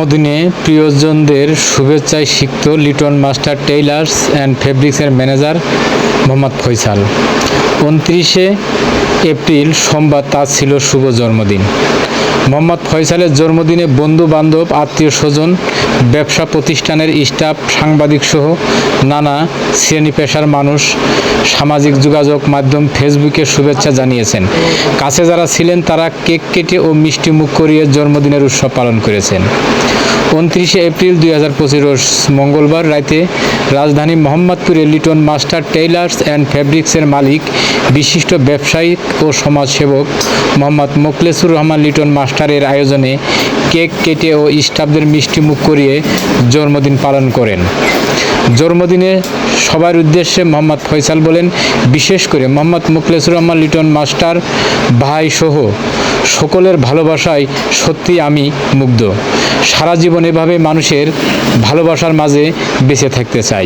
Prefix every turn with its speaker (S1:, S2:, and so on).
S1: জন্মদিনে প্রিয়জনদের শুভেচ্ছায় সিক্ত লিটন মাস্টার টেইলার্স অ্যান্ড ফেব্রিক্সের ম্যানেজার মোহাম্মদ ফয়সাল। 29শে এপ্রিল সোমবার তার ছিল শুভ জন্মদিন। মোহাম্মদ ফয়সালের জন্মদিনে বন্ধু বান্ধব, আত্মীয় স্বজন, ব্যবসা প্রতিষ্ঠানের স্টাফ, সাংবাদিকসহ নানা শ্রেণী পেশার মানুষ সামাজিক যোগাযোগ মাধ্যম ফেসবুকে শুভেচ্ছা জানিয়েছেন। কাছে যারা ছিলেন তারা কেক কেটে ও মিষ্টি মুখ করিয়ে জন্মদিনের উৎসব পালন করেছেন। 29শে এপ্রিল 2025 রোজ মঙ্গলবার রাতে রাজধানী মোহাম্মদপুরে লিটন মাস্টার টেইলার্স অ্যান্ড ফেব্রিক্সের মালিক, বিশিষ্ট ব্যবসায়িক ও সমাজসেবক মোহাম্মদ মোখলেসুর রহমান লিটন মাস্টারের আয়োজনে কেক কেটে ও স্টাফদের মিষ্টি মুখ করিয়ে জন্মদিন পালন করেন। জন্মদিনে সবার উদ্দেশ্যে মোহাম্মদ ফয়সাল বলেন, বিশেষ করে মোহাম্মদ মোখলেসুর রহমান লিটন মাস্টার ভাই সহ সকলের ভালোবাসায় সত্যি আমি মুগ্ধ। সারা জীবন এভাবে মানুষের ভালোবাসার মাঝে বেঁচে থাকতে চাই।